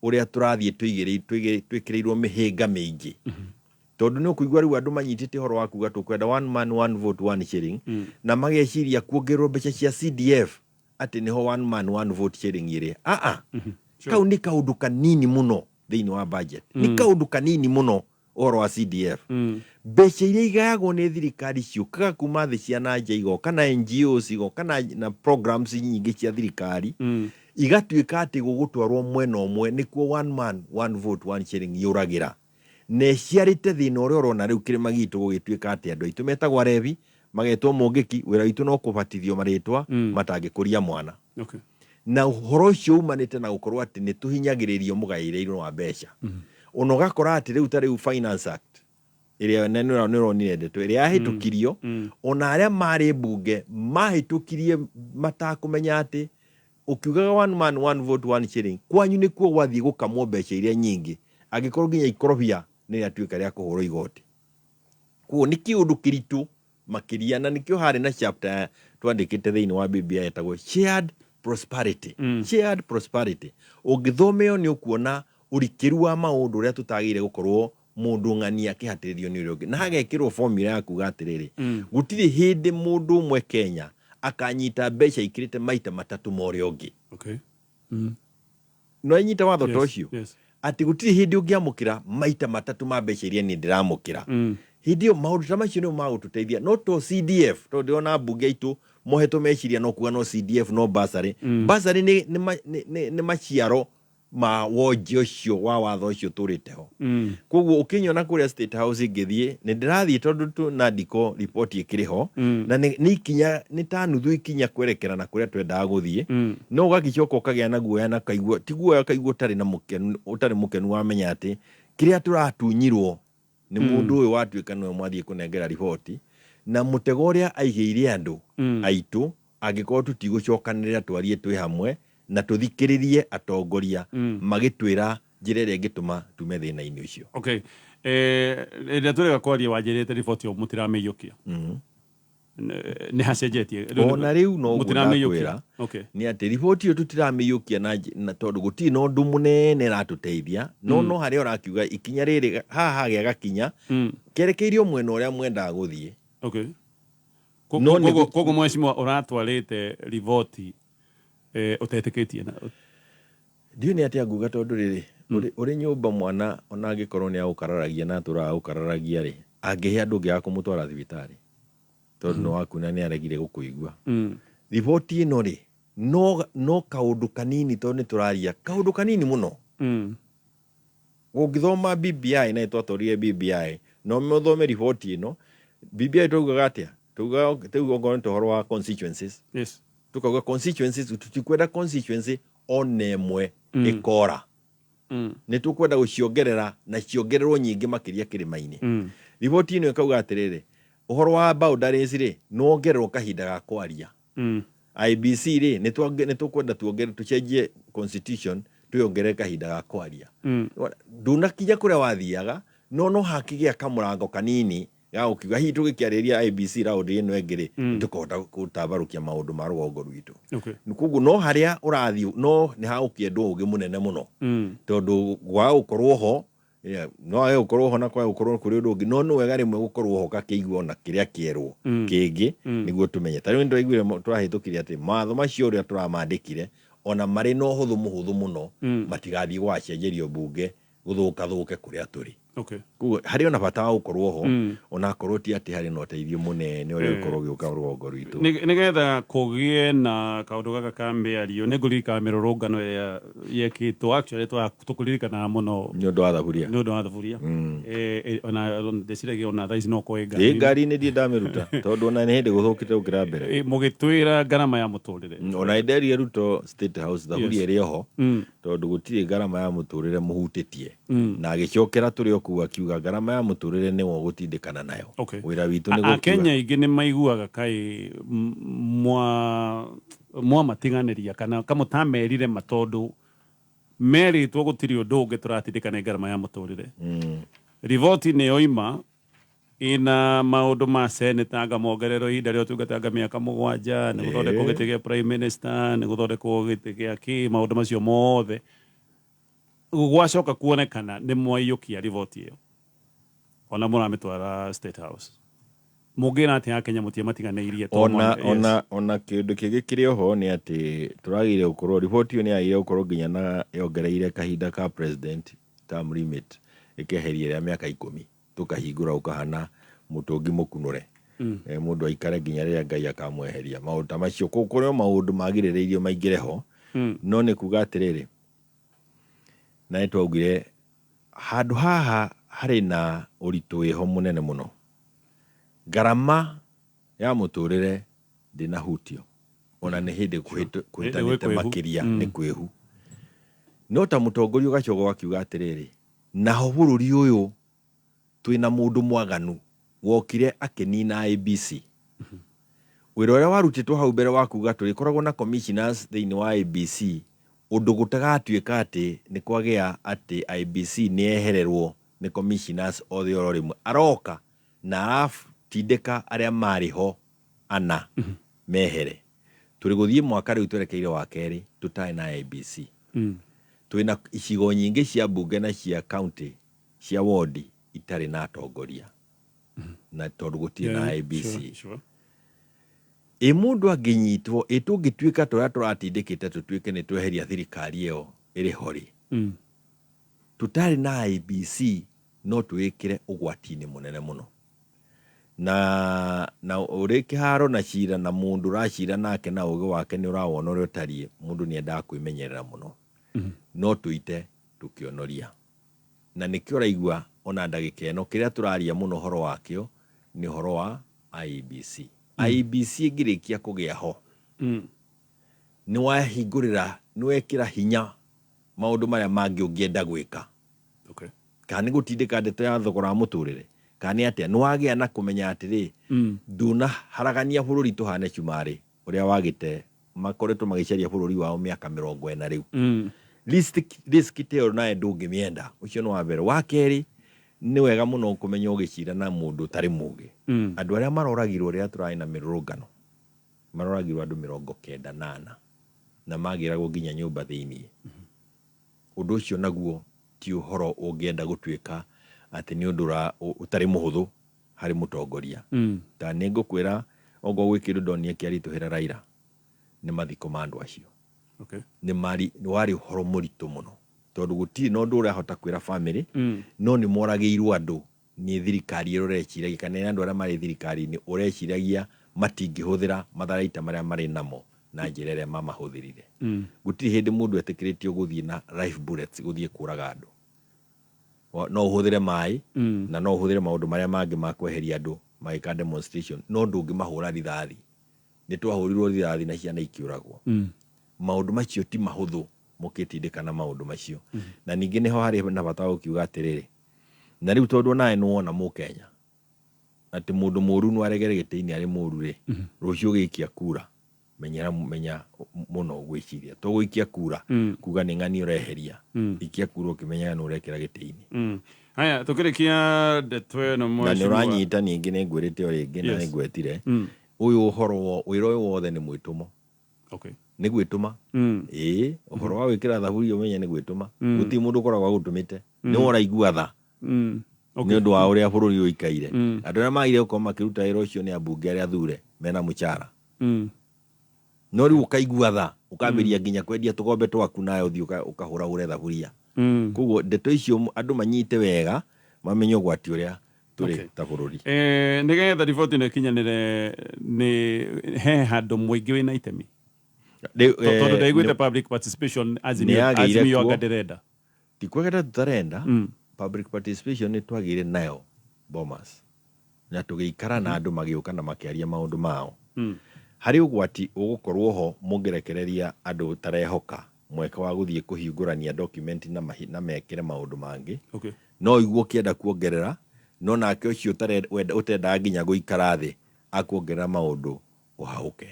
uria turathie twikireirwo mihinga mingi tondu ni kuigua riu andu manyitite horo wa kuga tukwenda one man one vote one shilling na mageciria kuongerwo mbeca cia CDF ati niho one man one vote shilling iri kau ni kaundu kanini muno thiini wa budget ni kaundu kanini muno horo wa CDF mbeca iria igayagwo ni thirikari ciukaga kuma thi cia nanja igoka na NGOs igoka na programs nyingi cia thirikari igatuika ati gugutwarwo mwena omwe nikuo one man one vote one shilling yuragira ne ciarite thina uria urona riu kirima gitu gugituika ati andu aitu metagwa revi magetwo mungiki wira witu no kubatithio maritwa matangikuria mwana na uhoro ucio umanite na gukorwo ati ni tuhinyagiririo mugairiirwo wa mbeca ono gakora ati riu ta riu Finance Act iria nironire ndeto iria yahitukirio ona aria mari bunge mahitukirie matakumenya ati ukiugaga one man one vote one shilling kwanyu ni kuo wathie gukamwo mbeca iria nyingi agikorwo nginya ikorobia ni atuika ria kuhoro igoti kuo ni kiundu kiritu makiria na nikio hari na chapter twandikite thiini wa BBI etagwo shared prosperity ugithomeo ni ukuona urikiru wa maundu ria tutagire gukorwo mundu ng'ania kihatirio ni uria na hagekirwo formula ya kuga atiriri gutiri hindi mundu umwe Kenya akanyita mbeca ikirite maita matatu mori ungi no nyita watho tocio ati gutiri hindi ungiamukira maita matatu ma mbeca iria ni ndiramukira hindi maundu ta macio no magututeithia no to CDF to ndiona bunge itu moheto meciria no kuga no CDF no basari ni maciaro ma wonje ucio wa watho ucio turiteho koguo ukinyona kuria State House ngithie ni ndirathie tondu tu na ndiko report ikiriho na ni ikinya ni ta nuthu ikinya kwerekera na kuria twendaga guthie no gagicoka ukagia na guoya na kaigua tiguoya kaigua tari na mukenu utari mukenu wamenya ati kiria turatunyirwo ni mundu uyu watuika no mwathie kunengera report na mutego uria aigeire andu aitu agikorwo tutigucokanirira twarie twi hamwe na tuthikiririe atongoria magitwira njira iria ingituma tume thina-ini ucio ria turega kwaria wanjirite report yo mutiramiyukia ni hacenjetie ona riu no mutiramiyukia ni ati report yo tutiramiyukia na tondu guti no ndu munene ratuteithia no hari orakiuga ikinya riri haha gia gakinya kerekeirio mwena uria mwendaga guthie kogo mweshimwa uratwarite report utetikitie na ndio ni ati nguga tondu riri uri nyumba mwana ona angikorwo ni aukararagia na tura aukararagia ri angihe andu ngi akumutwara thibitari tondu no wakuna ni aregire gukuigua report ino ri no kaundu kanini tondu turaria kaundu kanini muno ungithoma BBI na itwatorire BBI no muthome report ino BBI tugaga atia tugaga ngone tohoro wa constituencies tukauga constituencies tutikwenda constituency onemwe ikora ni tukwenda guciongerera na ciongererwo nyingi makiria kirima-ini report ino ikauga atiriri uhoro wa boundaries ri nongererwo kahinda ga kwaria IBC ri ni tukwenda tucenjie constitution tuyongere kahinda ga kwaria ndunakinya kuria wathiaga no hakigia kamurango kanini ya ukiuga hitu gikiariria IBC round ino engiri tukota kutabarukia maundu ma rugongo rwitu nikugu no haria urathi no ni ha ukiendwo ugi munene muno tondu gwa ukorwo ho no ayo ukorwo ho na kwa ukorwo kuri undu no no wega rimwe gukorwo ho kakeigwo na kiria kierwo kingi niguo tumenye tari ndo igwire turahitukiria ati matho macio ria turamandikire ona mari no huthu muno matigathi gwacenjerio bunge guthuka kuria turi Okay. Kugo hari ona bata wa ukorwo ho ona korwo ti ati hari no teithio munene uri ukorwo gioka rugongo rwitu nigetha kugie na kaundu gaka ka mbiario ni ngurika mirurungano ya yekitwo actually tukuririkana muno ni undu wa thaburia ona ndeciragia ona thaici no kwenga ngari ni ndi ndamiruta tondu ona ni hindi guthukite ukira mbere mugitwira garama ya muturire ona nderi ruto State House thaburia iri ho tondu gutiri garama ya muturire muhutitie na agicokera turi okuga akiuga garama ya muturire ni wo gutindikana nayo wira witu ni gukiuga Kenya ingi ni maiguaga kai mwa matinganiria kana kamutamerire matondu meritwo gutiri undu ungi turatindikana garama ya muturire rivoti ni oima ina maundu ma seneta anga mongerero ihinda ria utungatanga miaka 7 ni guthondekwo giti gia prime minister ni guthondekwo giti gia ki maundu macio mothe gwacoka kuonekana ni mwaiyukia rivoti iyo ona muramitwara State House mugira ati ya Kenya mutie matiganeirie ona kindu kingi kiri ho ni ati turagire ukorwo rivoti iyo ni yaire ukorwo nginya na yongereire kahinda ka president term limit ikeheria ya miaka 10 tukahingura ukahana mutungi mukunure mundu aikare nginya ria Ngai akamweheria maundu ta macio kukuryo maundu magirireirio maingire ho no ni kuga atiriri na itwaugire handu haha hari na uritu iho munene muno garama ya muturire ndinahutio ona ni hindi kuhitanite makiria ni kwehu no ta mutongoria ugacogo akiuga atiriri naho bururi uyu twina mundu mwaganu wokire akinina ABC wira uria warutitwo hau mbere wa kuga turikoragwo na commissioners thiini wa ABC undu gutagatuika ati ni kwagia ati IBC ni ehererwo ni commissioners othe ororimwe aroka na tindika aria mariho ana mehere turi guthie mwaka riu twerekeire wa keri tutai na IBC twina icigo nyingi cia bunge na cia county cia ward itari na atongoria na tondu gutie na IBC mundu anginyitwo itungituika turia turatindikite tutuike ni tweheria thirikari iyo iri hori tutari na IBC no tuikire ugwatini munene muno na uri kiharo na cira na mundu racira nake na ugi wake ni urawona uri utarie mundu ni enda kwimenyerera muno no tuite tukionoria na nikio raigua ona ndagika eno kiria turaria muno horo wakio ni horo wa IBC IBC ngirikia kugia ho ni wahingurira ni wekira hinya maundu maria mangi ungienda gwika kana gutindika ndeto ya thogora muturire kana atia ni wagia na kumenya atiri nduna haragania bururi tuhane chumari uria wagite makoretwo magicaria bururi wao miaka 40 riu risk teo na ndungi mienda ucio no wabere wa keri ni wega muno kumenya ugicira na mundu tari muge andu aria maroragirwo ria turai na mirurungano maroragirwo andu 98 na magiragwo nginya nyumba thiini undu ucio naguo ti uhoro ungienda gutuika ati ni undu utari muhuthu hari mutongoria ta ni ngukwira ogo gwikiru donie kiarituhira Raila ni mathiko mandu acio ni wari uhoro muritu muno tondu gutiri no ndu urahota kwira family no ni moragiirwo andu ni thirikari irorechiragia kana andu aria mari thirikari ni urechiragia matingihuthira matharaita maria mari namo na njira iria mamahuthirire gutiri hindi mundu etikiritio guthie na life bullets guthie kuraga andu no uhuthire mai na no uhuthire maundu maria mangi ma kweheria andu maika demonstration no ndungi mahura rithathi ni twahurirwo rithathi na ciana ikiuragwo maundu macio ti mahuthu mukitindikana maundu macio na ningi niho hari na bata ukiuga atiriri na riu tondu nae no wona mu Kenya ati mundu muru no aregere gitiini ari muru ri rucio gikia kura menya muno gwiciria to gwikia kura kuga ni ngani ureheria ikia kura ukimenya no urekera gitiini haya tukirikia detwe no mwisho na ni uranyita ningi ni ngwirite ori ingi na ni ngwetire uyu uhoro wiro uyu wothe ni mwitumo ni gwituma uhoro wa wikira thaburia umenya ni gwituma guti mundu koragwo agutumite ni uraigua tha ni undu wa uria bururi uikaire andu aria magire uko makiruta wira ucio ni ambunge aria thure mena muchara no riu ukaigua tha ukambiria nginya kwendia tugombe twaku nayo uthi ukahura ure thaburia kuguo ndeto icio andu manyite wega mamenye gwati uria turi ta bururi nigetha riboti ino kinyanire ni he handu muingi wina itemi tondu ndaiguite public participation azimio anga ndirenda ti kwegera tutarenda public participation ni twagire nayo Bomas na tugiikara na andu magiuka na makiaria maundu mao hari ugwati ugukorwo ho mungerekereria andu tarehoka mweka wa guthie kuhingurania document na mekire maundu mangi no iguo kienda kuongerera no nake ucio utenda nginya guikara thi akuongerera maundu uhauke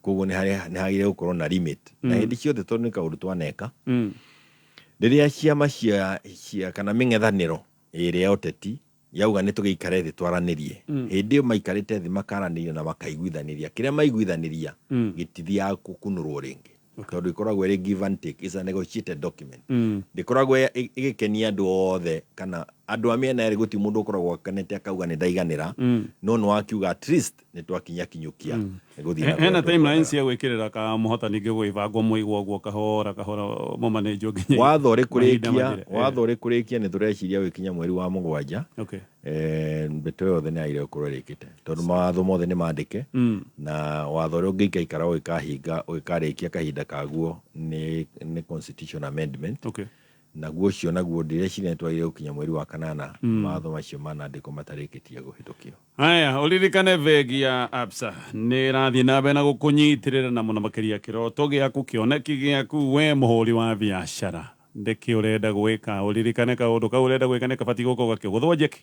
koguo ni hagire gukorwo na limit na hindi ciothe tondu ni kaundu twaneka riria ciama cia kana ming'ethaniro iria uteti yauga ni tugiikare thi twaranirie hindi yo maikarite thi makaraniria na makaiguithaniria kiria maiguithaniria gitithia kukunurwo ringi tondu ikoragwo iri give and take, is a negotiated document ndikoragwo igikenia andu othe kana andu amiena eri guti mundu ukoragwo kanete akauga ni ndaiganira no no akiuga at least ni twakinya kinyukia hena timeline cia gwikirira ka muhotani ngigwibangwo muigwo guo kahora mumanejo nginya watho ri kurikia ni tureciria wikinya mweri wa mugwanja mbeto yothe ni aire ukorwo rikite tondu mawatho mothe ni mandike na watho ri ungikaikara ugikahinga ugikarikia kahinda kaguo ni constitution amendment naguo ucio naguo ndireciria twagire gukinya mweri wa kanana mawatho macio manandiko matarikitie guhitukio haya uririkane vegi ya absa ni rathie na mbere na gukunyitirira na muno makiria kiroto giaku kioneki giaku we muhuri wa biashara ndiki urenda gwika uririkane kaundu ka urenda gwika ne kabati goko gakiguthwo njeki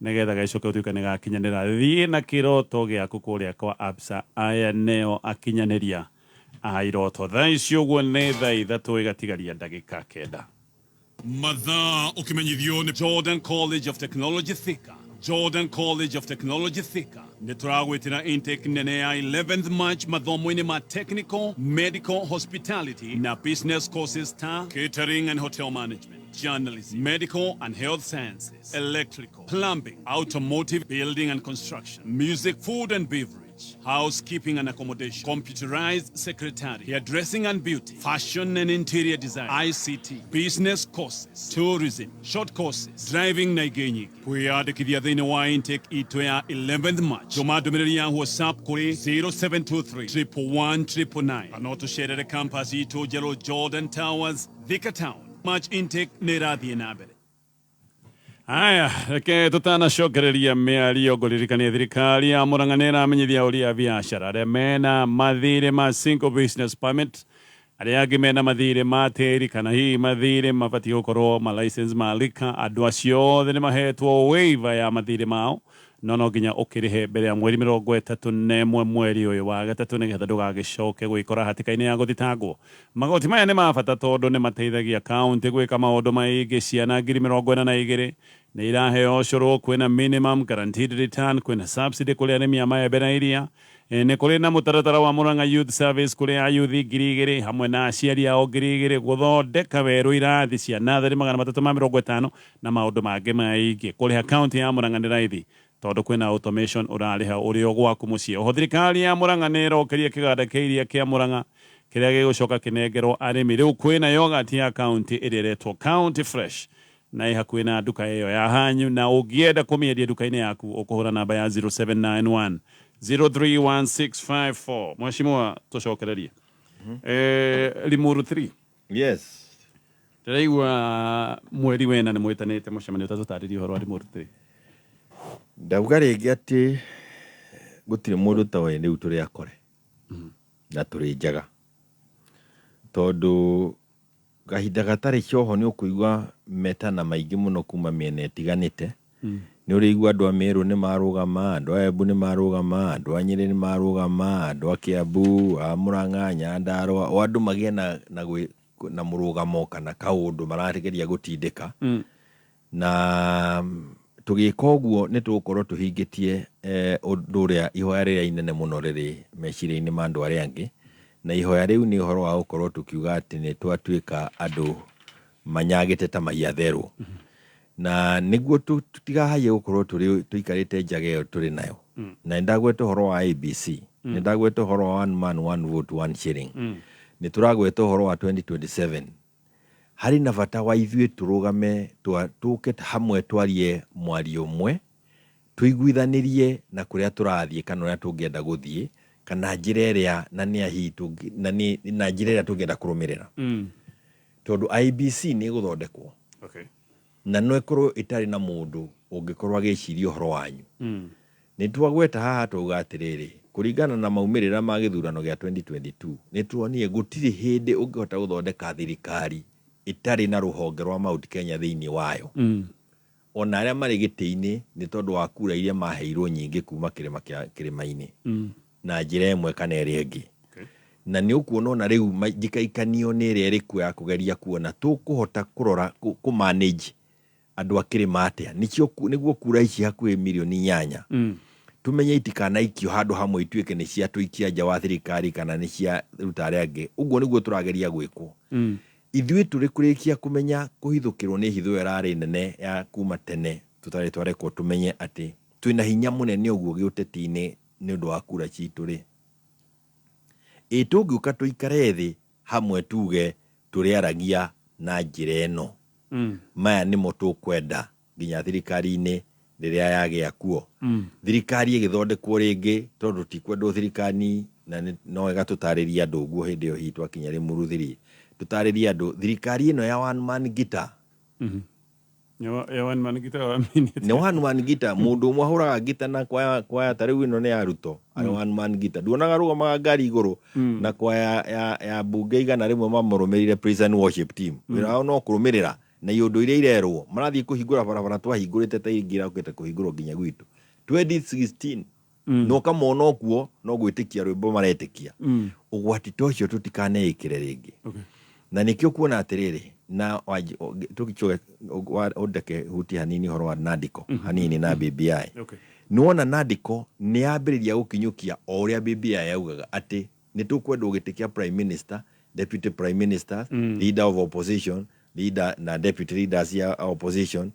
nigetha gaicoke utuikane gakinyanira thie na kiroto giaku kuria kwa absa aya neo akinyaniria airoto thaa icio guo ni thaa ithatu igatigaria ndagika kenda mathaa ukimenyithio ni Jordan College of Technology Thika Jordan College of Technology Thika nĩ tũragwĩtĩra intake nene ya 11th March mathomo-inĩ ma technical, medical, hospitality na business courses ta catering and hotel management, journalism, medical and health sciences, electrical, plumbing, automotive, building and construction, music, food and beverage, housekeeping and accommodation, computerized secretariat, hairdressing and beauty, fashion and interior design, ICT, business courses, tourism, short courses, driving na ingĩ kwiyandĩkithia thĩinĩ wa intake itũ ya 11th March tũma ndũmĩrĩri ya WhatsApp kũrĩ 0723 111 999 kana ũtũcerere campus itũ njerũ Jordan Towers, Thika Town. March intake nĩ ĩrathiĩ na mbere. Aya, reke tutanacokereria mĩario ngũririkania thirikari ya Murang'a nĩ ĩramenyithia ũria biashara arĩa mena mathirĩ ma single business permit arĩa angĩ mena mathirĩ ma tĩri kana hihi mathirĩ mabatiĩ gũkorwo ma license ma lika andũ acio othe nĩ mahetwo waiver ya mathirĩ mao no nginya ũkĩrĩhe mbere ya mweri 31 mweri ũyũ wa gatatũ nĩgetha ndũgagĩcoke gwĩkora hatĩka-inĩ ya gũthitangwo. Magoti maya nĩ ma bata tondũ nĩ mateithagia kaunti gwĩka maũndũ maingĩ. Ciana 42,000 nĩ iraheo ũcũrũ, kwĩna minimum guaranteed return, kwĩna subsidy kũrĩ arĩmi a maembe na iria, nĩ kũrĩ na mũtaratara wa Murang'a Youth Service kũrĩ ayuthi 2,000 hamwe na aciari ao 2,000 gũthondeka werũ irathi cia natharĩ 350 na maũndũ mangĩ maingĩ. Kũrĩha kaunti ya Murang'a nĩ raithi tondu kwina automation urariha uri o gwaku mucii. Oho thirikari ya Murang'a nĩ ĩrokeria kĩganda kĩa iria kĩa Murang'a kĩrĩa gĩgũcoka kĩnengerwo arĩmi. Rĩu kwĩna yogurt ya county ĩrĩa ĩretwo County Fresh na ĩhakuhĩ na nduka ĩyo ya hanyu, na ũngĩenda kũmĩendia nduka-inĩ yaku ũkũhũra namba ya 0791 031654. Mheshimiwa, tucokererie Limuru 3. Yes, ndĩraigua mweri wena nĩ mwĩtanĩte mũcemanio tatũtarĩrie ũhoro wa Limuru 3. ndauga rĩngĩ atĩ gũtirĩ mũndũ ta we rĩu tũrĩ akore na tũrĩ njaga tondũ kahinda gatarĩ cioho nĩ ũkũigua metana maingĩ mũno kuma mĩena ĩtiganĩte. Nĩ ũrĩigua andũ a Meru nĩ marũgama, andũ a Embu nĩ marũgama, andũ a Nyĩrĩ nĩ marũgama, andũ a Kiambu, a Murang'a, Nyandarua, o andũ magĩe na mũrũgamo kana kaũndũ marageria gũtindĩka na tugĩka ũguo nĩ tũgũkorwo tũhingĩtie ũndũ ũrĩa ihoya rĩrĩa inene mũno rĩrĩ meciria-inĩ ma andũ arĩa angĩ, na ihoya rĩu nĩ ũhoro wa gũkorwo tũkiuga atĩ nĩ twatuĩka andũ manyagĩte ta maiya therũ na nĩguo tũtigahaie gũkorwo tũikarĩte njaga ĩyo tũrĩ nayo. Na nĩndagweta ũhoro wa ABC, nĩndagweta ũhoro wa one man one vote one shilling, nĩ tũragweta ũhoro wa 2027 hari na bata wa ithuĩ tũrũgame tũke hamwe twarie mwario ũmwe tuiguithanirie na kũrĩa tũrathiĩ kana ũrĩa tũngĩenda gũthiĩ kana njĩra ĩrĩa na nĩ ahitu na njĩra ĩrĩa tũngĩenda kũrũmĩrĩra tondũ IBC nĩ gũthondekwo na no ĩkorwo ĩtarĩ na mũndũ ũngĩkorwo agĩciria ũhoro wanyu nĩ twagweta haha tũuga atĩrĩrĩ kũringana na maumĩrĩra ma gĩthurano gĩa 2022 nĩ tuonire gũtirĩ hĩndĩ ũngĩhota gũthondeka thirikari ĩtarĩ na rũhonge rwa Mount Kenya thĩinĩ wayo ona arĩa marĩ gĩtĩ-inĩ nĩ tondũ wa kura iria maheirwo nyingĩ kuma kĩrĩma-inĩ na njĩra ĩmwe kana ĩrĩa ĩngĩ na nĩ ũkuona ona rĩu njikaikanio nĩ ĩrĩa ĩrĩkuo ya kũgeria kuona tũkũhota kũrora kũmanage andũ a kĩrĩma atĩa nĩguo kura ici hakuhĩ mirioni 8 tumenye itikanaikio handũ hamwe ituĩke nĩ cia tũikia nja wa thirikari kana nĩ cia ruta arĩa angĩ ũguo nĩguo tũrageria gwĩkwo ithuĩ tũrĩ kũrĩkia kũmenya kũhithũkĩrwo nĩ hitho ĩrarĩ nene ya kuma tene tũtarĩ twarekwo tũmenye atĩ twĩna hinya mũnene ũguo gĩũteti-inĩ nĩ ũndũ wa kura citũ-rĩ tũngĩũka tũikare thĩ hamwe tuge tũrĩaragia na njĩra ĩno maya nĩmo tũkwenda nginya thirikari-inĩ rĩrĩa yagĩa kuo thirikari ĩgĩthondekwo rĩngĩ tondũ tikwendwo thirikari na no wega tũtarĩria andũ ũguo hĩndĩ ĩyo hihi twakinya Limuru 3 tũtarĩria andũ thirikari ĩno ya one man guitar ya one man guitar nĩ one man guitar mũndũ ũmwe ahũraga ngita na kwaya ta rĩu ĩno nĩ ya Ruto arĩ one man guitar nduonaga rũgamaga ngari igũrũ na kwaya ya mbunge igana rĩmwe mamũrũmĩrĩire praise and worship team wĩra wao no kũrũmĩrĩra na iũndũ iria irerwo marathiĩ kũhingũra barabara twahingũrĩte ta ingĩ ũkĩte kũhingũrwo nginya gwitũ 2016 no kamona okuo no gwĩtĩkia rwĩmbo maretĩkia ũgwati ta ũcio tũtikaneĩkĩre rĩngĩ na nĩkĩo kuona atĩrĩrĩ na tũkichoke ũndeke huti hanini horo wa Nadiko hanini na BBI nuona Nadiko nĩ yambĩrĩria gũkinyũkia o ũrĩa BBI yaugaga atĩ nĩ tũkwenda gĩtĩ kĩa prime minister deputy prime minister leader of opposition leader na deputy leaders ya opposition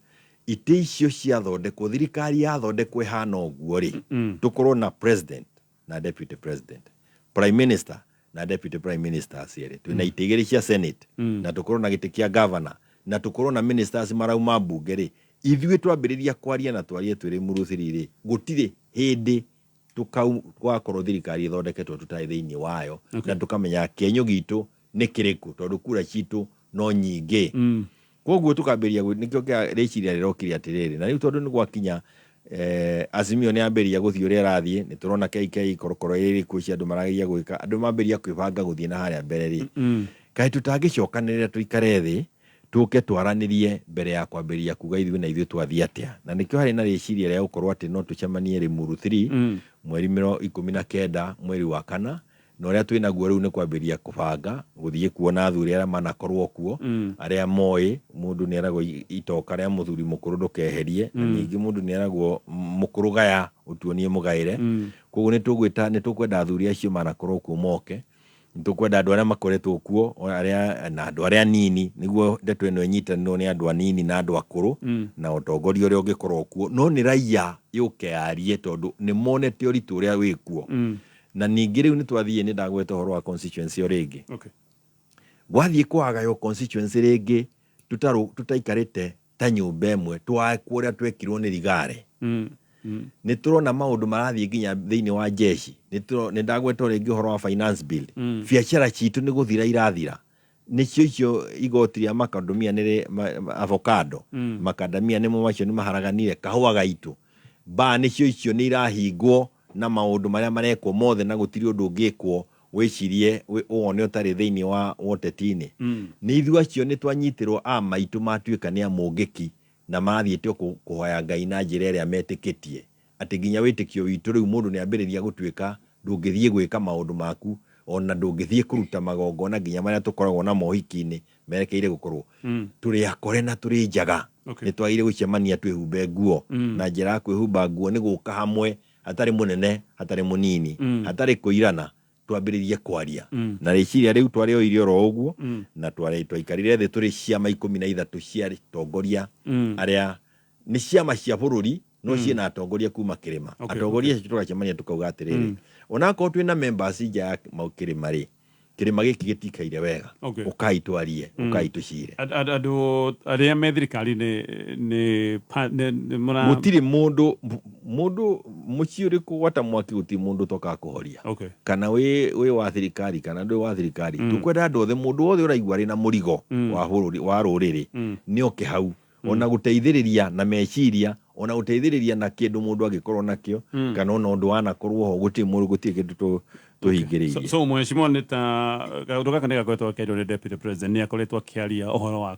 itĩ icio ciathondekwo thirikari yathondekwo ihana ũguo-rĩ tũkorwo na president na deputy president prime minister na deputy prime minister acierĩ twĩna itĩ igĩrĩ cia senate na tũkorwo na gĩtĩ kĩa governor na tũkorwo na ministers marauma mbunge-rĩ ithuĩ twambĩrĩria kwaria na twarie twĩ Limuru 3-rĩ gũtirĩ hĩndĩ tũgakorwo thirikari ĩthondeketwo tũtarĩ thĩinĩ wayo na tũkamenya kĩenyũ gitũ nĩ kĩrĩkũ tondũ kura citũ no nyingĩ koguo tukambĩria nĩkĩo kĩa rĩciria rĩrokire atĩrĩrĩ na rĩu tondũ nĩ gwakinya Azimio nĩ ambĩria gũthiĩ ũrĩa arathiĩ nĩ tũrona KK korokoro ĩrĩ kuo cia andũ marageria gwĩka andũ mambĩria kwĩbanga gũthiĩ na harĩa mbere rĩ kaĩ tũtangĩcokanĩrĩra tũikare thĩ tũke twaranĩrie mbere ya kwambĩria kuga ithuĩ na ithuĩ twathiĩ atĩa na nĩkĩo harĩ na rĩciria rĩa gũkorwo atĩ no tũcemanie Limuru 3 mweri 19 mweri wa kana na ũrĩa twĩ naguo rĩu nĩ kwambĩria kũbanga gũthiĩ kuona athuri arĩa manakorwo kuo arĩa moĩ mũndũ nĩ eragwo itoka rĩa mũthuri mũkũrũ ndũkeherie na ningĩ mũndũ nĩ eragwo mũkũrũ gaya ũtuonie mũgaĩre koguo nĩ tũkwenda athuri acio manakorwo kuo moke nĩ tũkwenda andũ arĩa makoretwo kuo na andũ arĩa nini nĩguo ndeto ĩno ĩnyitanĩrwo nĩ andũ anini na andũ akũrũ na ũtongoria ũrĩa ũngĩkorwo kuo no nĩ raiya yũke yarie tondũ nĩ monete ũritũ ũrĩa wĩ kuo na ningĩ rĩu nĩ twathiĩ nĩ ndagweta ũhoro wa constituency o rĩngĩ gwathiĩ kwagayo constituency rĩngĩ tutaikarĩte ta nyũmba ĩmwe twakwo ũrĩa twekirwo nĩ Rigare nĩ tũrona maũndũ marathiĩ nginya thĩinĩ wa jeshi nĩ ndagweta rĩngĩ ũhoro wa finance bill biacara citũ nĩ gũthira irathira nĩcio icio igoti rĩa makadamia nĩ avocado makadamia nĩmo macio nĩ maharaganire kahũa gaitũ ba nĩcio icio nĩ irahingwo na maũndũ marĩa marekwo mothe na gũtirĩ ũndũ ũngĩkwo wĩcirie wone ũtarĩ thĩinĩ wa woteti-inĩ nĩ ithuĩ acio nĩ twanyitirwo maitũ matuĩka nĩ amũngĩki na mathiĩte kũhoya Ngai na njĩra ĩrĩa metĩkĩtie atĩ nginya wĩtĩkio witũ rĩu mũndũ nĩ ambĩrĩria gũtuĩka ndũngĩthiĩ gwĩka maũndũ maku ona ndũngĩthiĩ kũruta magongona nginya marĩa tũkoragwo na mohiki-inĩ merekeire gũkorwo tũrĩ akore na tũrĩ njaga nĩ twagire gũcemania twĩhumbe nguo na njĩra ya kwĩhumba nguo nĩ gũka hamwe hatarĩ mũnene hatarĩ mũnini hatarĩ kũirana twambĩrĩrie kwaria na rĩciria rĩu twarĩ o irio ro ũguo na twaikarire thĩ tũrĩ ciama 13 cia tongoria arĩa nĩ ciama cia bũrũri no ciĩna atongoria kuma kĩrĩma atongoria acio tũgacemania tũkauga atĩrĩrĩ onakorwo twĩna members nja ya kĩrĩma rĩ kirima giki gitikaire wega ukaitwarie ukaitucire andu aria me thirikari ni gutiri mundu muci uriku gwata mwaki guti mundu toka kuhoria kana we wa thirikari kana ndu wa thirikari tukwenda andu othe mundu othe uraigua rina murigo wa ruriri ni oke hau ona guteithiriria na meciria ona guteithiriria na kindu mundu agikorwo nakio kana ona undu wanakorwo ho guti mundu guti kindu tuhingiririe so mheshimiwa nita gaundu kanega kwetwa kaido ni deputy president ni akoretwa kiaria uhoro wa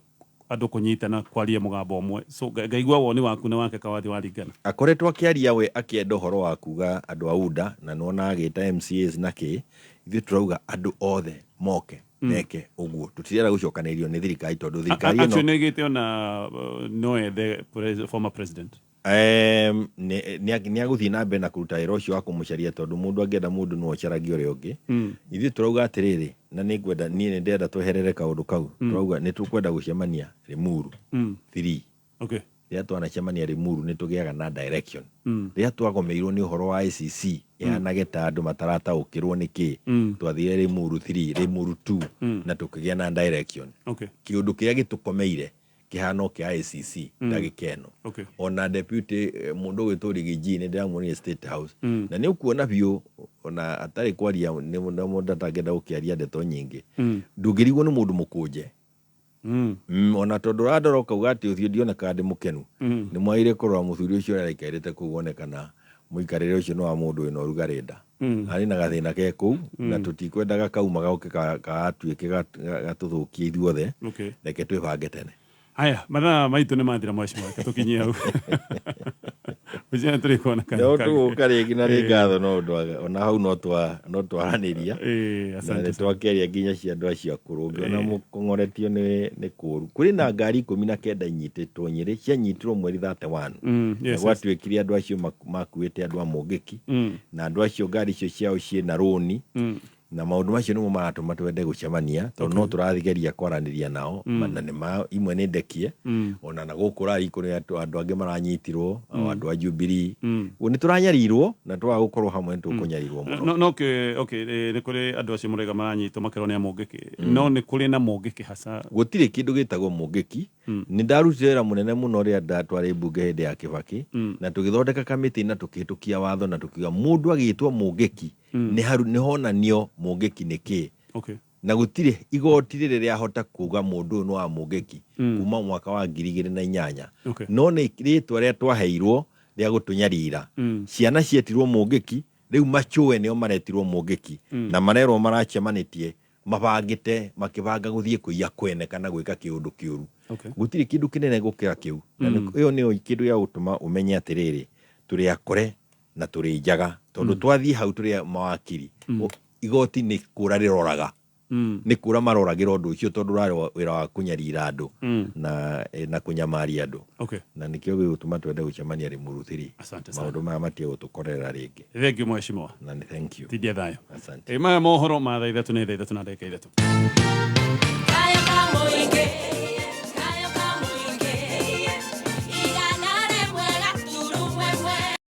andu kunyitana kwaria mugambo umwe so ngaigua woni waku na wake kawathi waringana akoretwa kiaria we akienda uhoro wa kuga andu aunda na nona agita MCAs naki ithu turauga andu othe moke neke uguo tutiriera gucokanirio ni thirikari tondu thirikari ino actually negite ona no the former president ni aguthii na mbere na kuruta wira ucio wa kumucaria tondu mundu angenda mundu no ocaragia uria ungi ithu turauga atiriri na ni ngwenda ni ndenda tweherere kaundu kau turauga ni tukwenda gucemania Limuru 3 ria twanacemania Limuru ni tugiaga na direction ria twagomeirwo ni uhoro wa ICC yanageta andu matarataukirwo niki twathire Limuru 3 Limuru 2 na tukigia na direction kiundu kiria gitukomeire kihano kia ICC ndagikeno ona deputy mundu gwituri giji ni ndiramwonire State House na ni ukuona biu ona atari kwaria ni mundu atagenda ukiaria ndeto nyingi ndugirigwo ni mundu mukuje ona tondu radoro kauga ati uthio ndiona kandi mukenu ni mwaire kurora muthuri ucio araikairite kugonekana muikarire ucio no wa mundu ino rugarenda ari na gathina ke ku na tutikwendaga kauma gauke ka atuike gatuthukie ithuothe reke twibange tene aya mathaa maitu ni mathira mheshimiwa katukinyia hau ujia turikona kana tu karigi na ngatho no ndwaga ona hau no twaraniria asante twakeria nginya cia andu acio akuru ona mukongoretio ni kuru kuri na ngari 19 inyititwo Nyeri cianyitirwo mweri 31 gwatuikire andu acio makuite andu amugiki na andu acio ngari icio ciao cie na roni na maundu macio nimo maratuma twende gucemania tondu no turathigeria kwaraniria nao manane ma imwe ni ndekie ona na gukura ikuri andu ange maranyitirwo andu a Jubilee ni turanyarirwo na twa gukorwo hamwe tukunyarirwo muno no ni kuri andu acio murega maranyitwo makero ni amugiki no ni kuri na mugiki hasa gutiri kindu gitagwo mugiki ni ndarutira munene muno ria ndatwari bunge hindi ya Kibaki na tugithondeka kamiti na tukihitukia watho na tukiga mundu agitwo mugiki ni honanio mugiki niki na gutire igoti riria hota kuga mundu no wa mugiki kuma mwaka wa 2008 no ni ritwa ria twaheirwo ria gutunyarira ciana cietirwo mugiki riu machuwe nio maretirwo mugiki na marerwo maracemanitie mabangite makibanga guthie kuiya kwene kana gwika kiundu kiuru gutire kindu kinene gukira kiu na iyo ni kindu ya gutuma umenye atiriri turi akore na turi njaga tondu twathie hau turi mawakiri igoti ni kura riroraga ni kura maroragira undu ucio tondu rari wira wa kunyarira andu na kunyamaria andu na nikio gutuma twende gucemania Limuru 3 maundu maya matie gutukorera ringi thank you mheshimiwa na ni thank you tidia thayo asante maya mohoro ma thaa 3 na ndeka 3 Kaya kamo inge